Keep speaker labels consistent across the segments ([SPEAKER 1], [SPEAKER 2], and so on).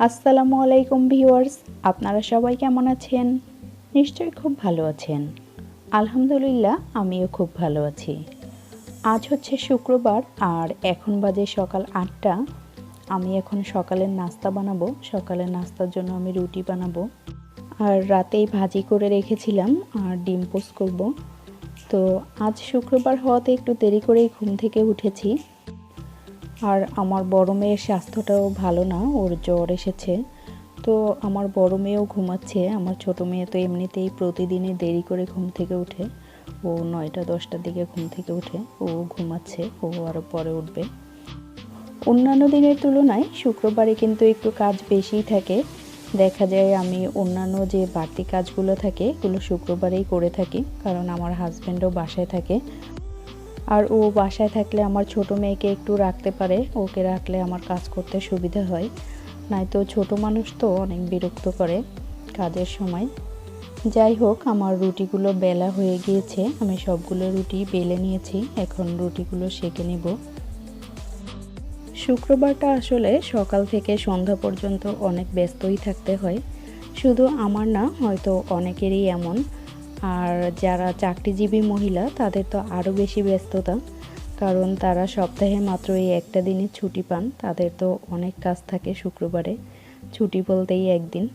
[SPEAKER 1] আসসালামু আলাইকুম ভিউয়ার্স, আপনারা সবাই কেমন আছেন? নিশ্চয়ই খুব ভালো আছেন। আলহামদুলিল্লাহ, আমিও খুব ভালো আছি। আজ হচ্ছে শুক্রবার আর এখন বাজে সকাল ৮টা। আমি এখন সকালের নাস্তা বানাবো। সকালের নাস্তার জন্য আমি রুটি বানাবো আর রাতেই ভাজি করে রেখেছিলাম আর ডিম পোস্ট করব। তো আজ শুক্রবার হওয়াতে একটু দেরি করেই ঘুম থেকে উঠেছি। আর আমার বড় মেয়ের স্বাস্থ্যটাও ভালো না, ওর জ্বর এসেছে। তো আমার বড় মেয়েও ঘুমাচ্ছে। আমার ছোট মেয়ে তো এমনিতেই প্রতিদিনই দেরি করে ঘুম থেকে উঠে। ও ৯টা-১০টার দিকে ঘুম থেকে উঠে, ও ঘুমাচ্ছে, ও আরও পরে উঠবে। অন্যান্য দিনের তুলনায় শুক্রবারে কিন্তু একটু কাজ বেশিই থাকে। দেখা যায় আমি অন্যান্য যে বাড়তি কাজগুলো থাকে এগুলো শুক্রবারেই করে থাকি, কারণ আমার হাজব্যান্ডও বাসায় থাকে। আর ও বাসায় থাকলে আমার ছোট মেয়েকে একটু রাখতে পারে, ওকে রাখলে আমার কাজ করতে সুবিধা হয়। নয়তো ছোট মানুষ তো অনেক বিরক্ত করে কাজের সময়। যাই হোক, আমার রুটিগুলো বেলা হয়ে গিয়েছে, আমি সবগুলো রুটি বেলে নিয়েছি, এখন রুটিগুলো সেঁকে নেব। শুক্রবারটা আসলে সকাল থেকে সন্ধ্যা পর্যন্ত অনেক ব্যস্তই থাকতে হয়। শুধু আমার না, হয়তো অনেকেরই এমন। আর যারা চাকরিজীবী মহিলা তাদের তো আরও বেশি ব্যস্ততা, কারণ তারা সপ্তাহে মাত্র এই একটা দিনের ছুটি পান। তাদের তো অনেক কাজ থাকে শুক্রবারে, ছুটি বলতেই একদিন।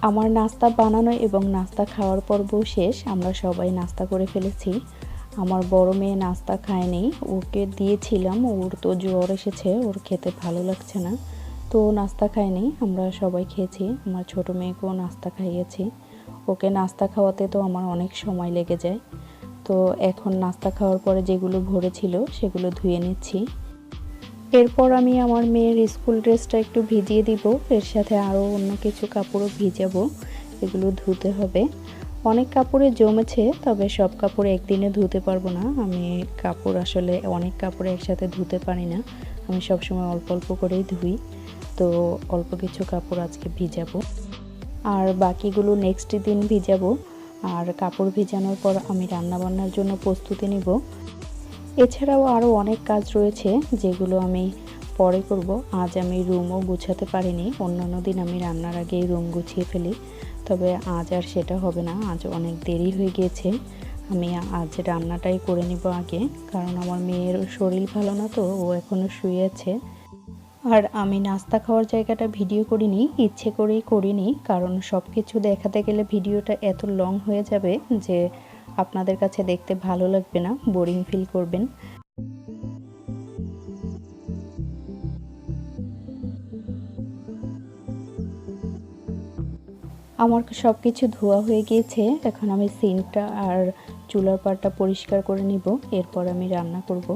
[SPEAKER 1] আমার নাস্তা বানানো এবং নাস্তা খাওয়ার পর্বও শেষ। আমরা সবাই নাস্তা করে ফেলেছি। আমার বড় মেয়ে নাস্তা খায়নি, ওকে দিয়েছিলাম, ওর তো জ্বর এসেছে, ওর খেতে ভালো লাগছে না, তো নাস্তা খায়নি। আমরা সবাই খেয়েছি, আমার ছোট মেয়েকেও নাস্তা খাইয়েছি। ওকে নাস্তা খাওয়াতে তো আমার অনেক সময় লেগে যায়। তো এখন নাস্তা খাওয়ার পরে যেগুলো ভরে ছিল সেগুলো ধুয়ে নিচ্ছি। এরপর আমি আমার মেয়ের স্কুল ড্রেসটা একটু ভিজিয়ে দিব, এর সাথে আরও অন্য কিছু কাপড়ও ভিজাবো, এগুলো ধুতে হবে। অনেক কাপড়ে জমেছে, তবে সব কাপড় একদিনে ধুতে পারবো না। আমি কাপড় আসলে অনেক কাপড় একসাথে ধুতে পারি না, আমি সবসময় অল্প অল্প করেই ধুই। তো অল্প কিছু কাপড় আজকে ভিজাবো আর বাকিগুলো নেক্সট দিন ভিজাবো। আর কাপড় ভিজানোর পর আমি রান্নাবান্নার জন্য প্রস্তুতি নিব। এছাড়াও আরও অনেক কাজ রয়েছে যেগুলো আমি পরে করব। আজ আমি রুমও গুছাতে পারিনি, অন্যান্য দিন আমি রান্নার আগেই রুম গুছিয়ে ফেলি, তবে আজ আর সেটা হবে না। আজ অনেক দেরি হয়ে গিয়েছে, আমি আজ রান্নাটাই করে নিব আগে, কারণ আমার মেয়ের শরীর ভালো না, তো ও এখনও শুয়ে আছে। আর আমি নাস্তা খাওয়ার জায়গাটা ভিডিও করিনি, ইচ্ছে করেই করিনি, কারণ সব কিছু দেখাতে গেলে ভিডিওটা এত লং হয়ে যাবে যে আপনাদের কাছে দেখতে ভালো লাগবে না, বোরিং ফিল করবেন। আমার সব কিছু ধোয়া হয়ে গিয়েছে, এখন আমি সিঙ্কটা আর চুলার পাড়টা পরিষ্কার করে নিব, এরপর আমি রান্না করব।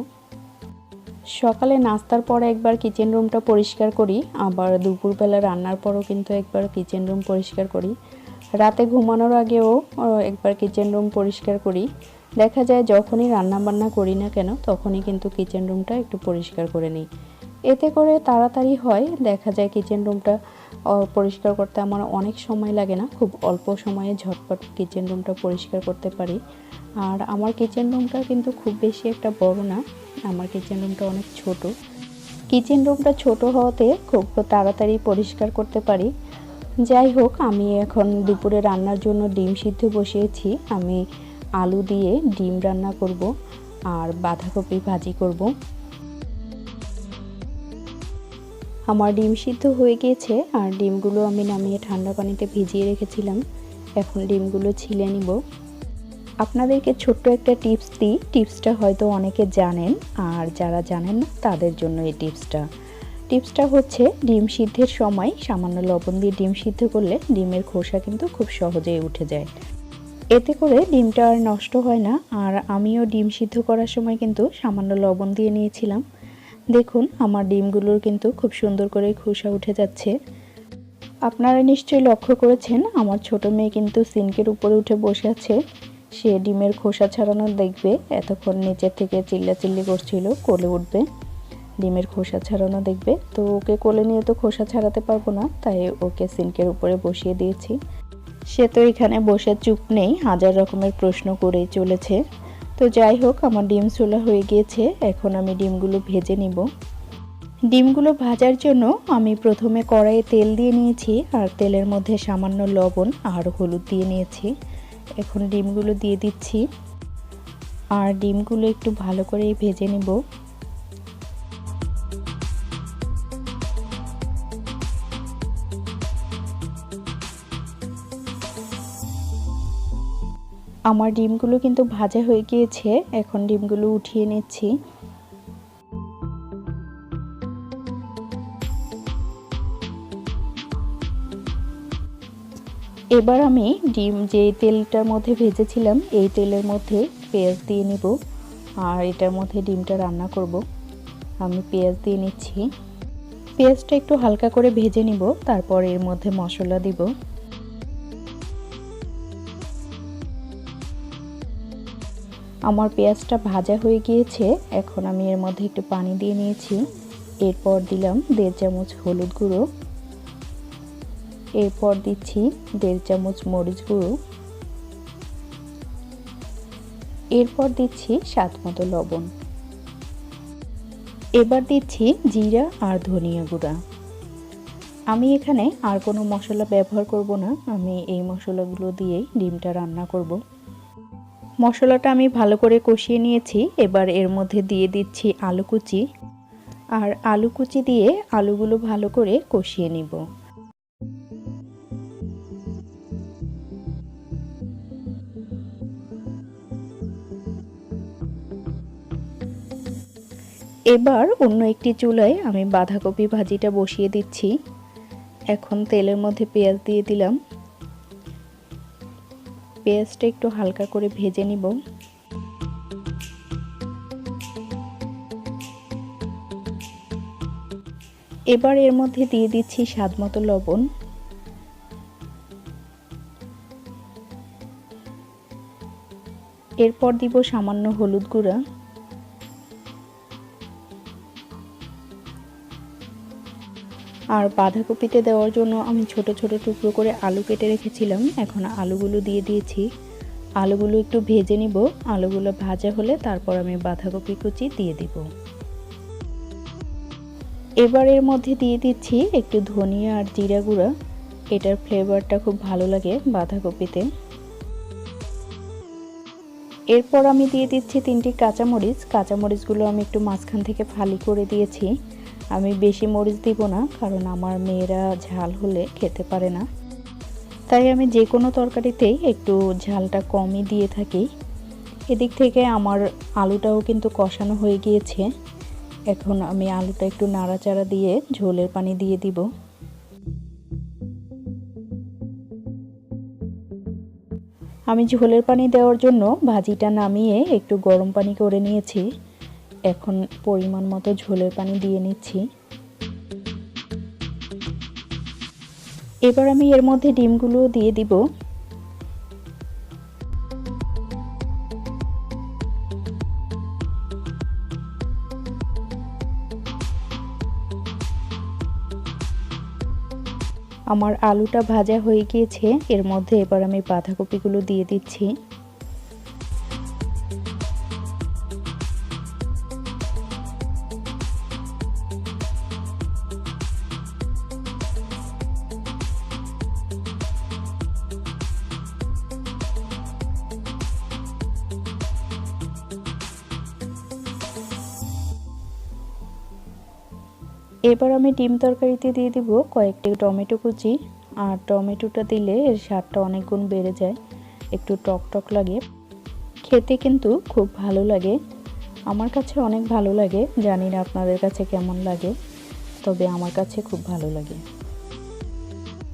[SPEAKER 1] সকালে নাস্তার পরে একবার কিচেন রুমটা পরিষ্কার করি, আবার দুপুরবেলা রান্নার পরও কিন্তু একবার কিচেন রুম পরিষ্কার করি, রাতে ঘুমানোর আগেও একবার কিচেন রুম পরিষ্কার করি। দেখা যায় যখনই রান্না বান্না করি না কেন তখনই কিন্তু কিচেন রুমটা একটু পরিষ্কার করে নিই, এতে করে তাড়াতাড়ি হয়। দেখা যায় কিচেন রুমটা পরিষ্কার করতে আমার অনেক সময় লাগে না, খুব অল্প সময়ে ঝটপট কিচেন রুমটা পরিষ্কার করতে পারি। আর আমার কিচেন রুমটা কিন্তু খুব বেশি একটা বড় না, আমার কিচেন রুমটা অনেক ছোট। কিচেন রুমটা ছোট হওয়াতে খুব তাড়াতাড়ি পরিষ্কার করতে পারি। যাই হোক, আমি এখন দুপুরে রান্নার জন্য ডিম সিদ্ধ বসিয়েছি। আমি আলু দিয়ে ডিম রান্না করব আর বাঁধাকপি ভাজি করব। আমার ডিম সিদ্ধ হয়ে গিয়েছে আর ডিমগুলো আমি নামিয়ে ঠান্ডা পানিতে ভিজিয়ে রেখেছিলাম, এখন ডিমগুলো ছিলে নিব। আপনাদেরকে ছোট্ট একটা টিপস দিই, টিপসটা হয়তো অনেকে জানেন, আর যারা জানেন না তাদের জন্য এই টিপসটা হচ্ছে ডিম সিদ্ধের সময় সামান্য লবণ দিয়ে ডিম সিদ্ধ করলে ডিমের খোসা কিন্তু খুব সহজেই উঠে যায়। এতে করে ডিমটা আর নষ্ট হয় না। আর আমিও ডিম সিদ্ধ করার সময় কিন্তু সামান্য লবণ দিয়ে নিয়েছিলাম। দেখুন আমার ডিমগুলোর কিন্তু খুব সুন্দর করে খোসা উঠে যাচ্ছে। আপনারা নিশ্চয়ই লক্ষ্য করেছেন আমার ছোট মেয়ে কিন্তু সিঙ্কের উপরে উঠে বসে আছে। সে ডিমের খোসা ছাড়ানো দেখবে, এতক্ষণ নিচের থেকে চিল্লাচিল্লি করছিল কোলে উঠবে, ডিমের খোসা ছাড়ানো দেখবে। তো ওকে কোলে নিয়ে তো খোসা ছাড়াতে পারবো না, তাই ওকে সিঙ্কের উপরে বসিয়ে দিয়েছি। সে তো এখানে বসে চুপ নেই, হাজার রকমের প্রশ্ন করেই চলেছে। তো যাই হোক, আমার ডিম ছোলা হয়ে গিয়েছে। এখন আমি ডিমগুলো ভেজে নিব। ডিমগুলো ভাজার জন্য আমি প্রথমে কড়াইয়ে তেল দিয়ে নিয়েছি, আর তেলের মধ্যে সামান্য লবণ আর হলুদ দিয়ে নিয়েছি। এখন ডিমগুলো দিয়ে দিচ্ছি, আর ডিমগুলো একটু ভালো করে ভেজে নিব। আমার ডিমগুলো কিন্তু ভাজা হয়ে গিয়েছে। এখন ডিমগুলো উঠিয়ে নিচ্ছি। এবার আমি ডিম যে তেলটার মধ্যে ভেজেছিলাম এই তেলের মধ্যে পেঁয়াজ দিয়ে নিব, আর এটার মধ্যে ডিমটা রান্না করব। আমি পেঁয়াজ দিয়ে নিচ্ছি। পেঁয়াজটা একটু হালকা করে ভেজে নিব, তারপর এর মধ্যে মশলা দিব। আমার পেঁয়াজটা ভাজা হয়ে গিয়েছে। এখন আমি এর মধ্যে একটু পানি দিয়ে নিয়েছি। এরপর দিলাম 1.5 চামচ হলুদ গুঁড়ো, এরপর দিচ্ছি 1.5 চামচ মরিচ গুঁড়ো, এরপর দিচ্ছি স্বাদ মতো লবণ। এবার দিচ্ছি জিরা আর ধনিয়া গুঁড়া। আমি এখানে আর কোনো মশলা ব্যবহার করব না, আমি এই মশলাগুলো দিয়েই ডিমটা রান্না করব। মশলাটা আমি ভালো করে কষিয়ে নিয়েছি। এবার এর মধ্যে দিয়ে দিচ্ছি আলু কুচি, আর আলু কুচি দিয়ে আলুগুলো ভালো করে কষিয়ে নিব। এবার অন্য একটি চুলায় আমি বাঁধাকপি ভাজিটা বসিয়ে দিচ্ছি। এখন তেলের মধ্যে পেঁয়াজ দিয়ে দিলাম। পেঁয়াজটা একটু হালকা করে ভেজে নিব। এবার এর মধ্যে দিয়ে দিচ্ছি স্বাদ মতো লবণ। এরপর দিব সামান্য হলুদ গুঁড়া। আর বাঁধাকপিতে দেওয়ার জন্য আমি ছোট ছোট টুকরো করে আলু কেটে রেখেছিলাম। এখন আলুগুলো দিয়ে দিয়েছি। আলুগুলো একটু ভেজে নিব। আলুগুলো ভাজা হলে তারপর আমি বাঁধাকপি কুচি দিয়ে দিব। এবার এর মধ্যে দিয়ে দিচ্ছি একটু ধনিয়া আর জিরা গুঁড়া। এটার ফ্লেভারটা খুব ভালো লাগে বাঁধাকপিতে। এরপর আমি দিয়ে দিচ্ছি 3টি কাঁচামরিচ। কাঁচামরিচগুলো আমি একটু মাঝখান থেকে ফালি করে দিয়েছি। আমি বেশি মরিচ দিব না, কারণ আমার মেয়েরা ঝাল হলে খেতে পারে না, তাই আমি যে কোনো তরকারিতেই একটু ঝালটা কমই দিয়ে থাকি। এদিক থেকে আমার আলুটাও কিন্তু কষানো হয়ে গিয়েছে। এখন আমি আলুটা একটু নাড়াচাড়া দিয়ে ঝোলের পানি দিয়ে দিব। আমি ঝোলের পানি দেওয়ার জন্য ভাজিটা নামিয়ে একটু গরম পানি করে নিয়েছি। এখন পরিমাণ মতো ঝোলের পানি দিয়ে নিচ্ছি। এবার আমি এর মধ্যে ডিমগুলো দিয়ে দিব। আমার আলুটা ভাজা হয়ে গিয়েছে। এর মধ্যে এবার আমি বাঁধাকপিগুলো দিয়ে দিচ্ছি। এবার আমি ডিম তরকারিতে দিয়ে দিব কয়েকটি টমেটো কুচি। আর টমেটোটা দিলে এর স্বাদটা অনেক গুণ বেড়ে যায়, একটু টক টক লাগে, খেতে কিন্তু খুব ভালো লাগে। আমার কাছে অনেক ভালো লাগে, জানি না আপনাদের কাছে কেমন লাগে, তবে আমার কাছে খুব ভালো লাগে।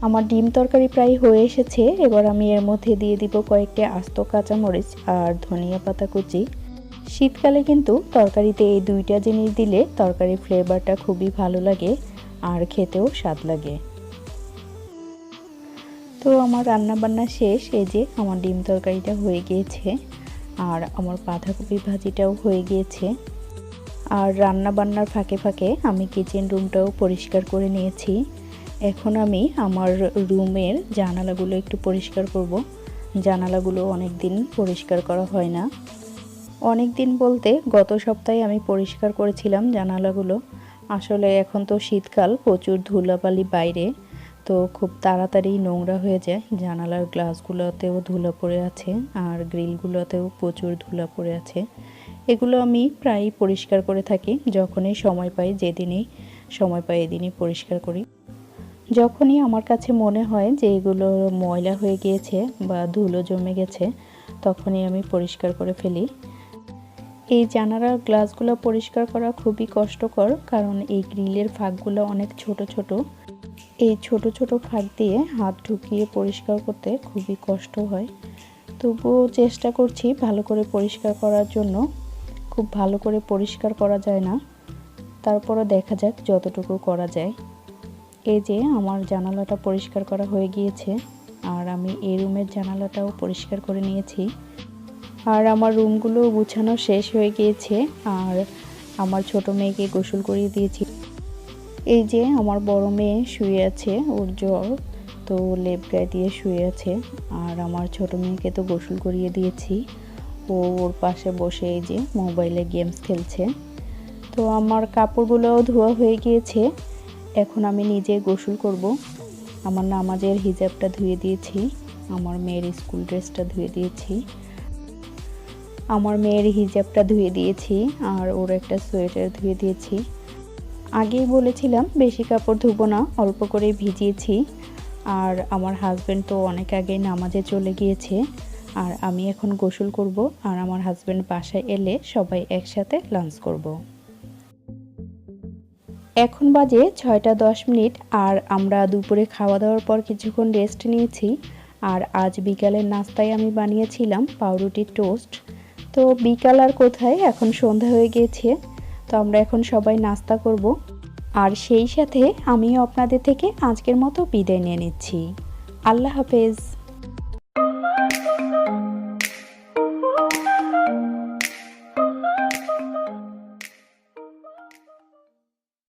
[SPEAKER 1] আমার ডিম তরকারি প্রায় হয়ে এসেছে। এবার আমি এর মধ্যে দিয়ে দিব কয়েকটা আস্ত কাঁচামরিচ আর ধনিয়া পাতা কুচি। শীতকালে কিন্তু তরকারিতে এই দুইটা জিনিস দিলে তরকারির ফ্লেভারটা খুবই ভালো লাগে আর খেতেও স্বাদ লাগে। তো আমার রান্না বান্না শেষ। এই যে আমার ডিম তরকারিটা হয়ে গিয়েছে আর আমার বাঁধাকপি ভাজিটাও হয়ে গিয়েছে। আর রান্না বান্নার ফাঁকে ফাঁকে আমি কিচেন রুমটাও পরিষ্কার করে নিয়েছি। এখন আমি আমার রুমের জানালাগুলো একটু পরিষ্কার করব। জানালাগুলো অনেক দিন পরিষ্কার করা হয় না। অনেক দিন বলতে গত সপ্তাহে আমি পরিষ্কার করেছিলাম জানালাগুলো। আসলে এখন তো শীতকাল, প্রচুর ধুলাবালি বাইরে, তো খুব তাড়াতাড়ি নোংরা হয়ে যায়। জানালার গ্লাসগুলোতেও ধুলা পড়ে আছে আর গ্রিলগুলোতেও প্রচুর ধুলা পড়ে আছে। এগুলো আমি প্রায় পরিষ্কার করে থাকি, যখনই সময় পাই, যেদিনই সময় পাই এদিনই পরিষ্কার করি। যখনই আমার কাছে মনে হয় যে এগুলো ময়লা হয়ে গিয়েছে বা ধুলো জমে গেছে, তখনই আমি পরিষ্কার করে ফেলি। এই জানালার গ্লাসগুলো পরিষ্কার করা খুবই কষ্টকর, কারণ এই গ্রিলের ফাঁকগুলো অনেক ছোট ছোট। এই ছোট ছোট ফাঁক দিয়ে হাত ঢুকিয়ে পরিষ্কার করতে খুবই কষ্ট হয়। তবুও চেষ্টা করছি ভালো করে পরিষ্কার করার জন্য। খুব ভালো করে পরিষ্কার করা যায় না, তারপরও দেখা যাক যতটুকু করা যায়। এই যে আমার জানালাটা পরিষ্কার করা হয়ে গিয়েছে আর আমি এই রুমের জানালাটাও পরিষ্কার করে নিয়েছি। আর আমার রুমগুলো গুছানো শেষ হয়ে গিয়েছে আর আমার ছোট মেয়েকে গোসল করিয়ে দিয়েছি। এই যে আমার বড় মেয়ে শুয়ে আছে, ওর জ্বর, তো লেপ গায়ে দিয়ে শুয়ে আছে। আর আমার ছোট মেয়েকে তো গোসল করিয়ে দিয়েছি, ও ওর পাশে বসে এই যে মোবাইলে গেমস খেলছে। তো আমার কাপড়গুলোও ধোয়া হয়ে গিয়েছে। এখন আমি নিজে গোসল করব। আমার নামাজের হিজাবটা ধুয়ে দিয়েছি, আমার মেয়ের স্কুল ড্রেসটা ধুয়ে দিয়েছি, আমার মেয়ের হিজাবটা ধুয়ে দিয়েছি আর ওর একটা সোয়েটার ধুয়ে দিয়েছি। আগেই বলেছিলাম বেশি কাপড় ধুবো না, অল্প করেই ভিজিয়েছি। আর আমার হাজব্যান্ড তো অনেক আগে নামাজে চলে গিয়েছে আর আমি এখন গোসল করব আর আমার হাজব্যান্ড বাসায় এলে সবাই একসাথে লাঞ্চ করব। এখন বাজে 6টা 10 আর আমরা দুপুরে খাওয়া দাওয়ার পর কিছুক্ষণ রেস্ট নিয়েছি। আর আজ বিকালের নাস্তায় আমি বানিয়েছিলাম পাউরুটির টোস্ট। তো বিকাল আর কোথায়, এখন সন্ধ্যা হয়ে গিয়েছে। তো আমরা এখন সবাই নাস্তা করব আর সেই সাথে আমিও আপনাদের থেকে আজকের মতো বিদায় নিয়ে নিচ্ছি। আল্লাহ হাফেজ।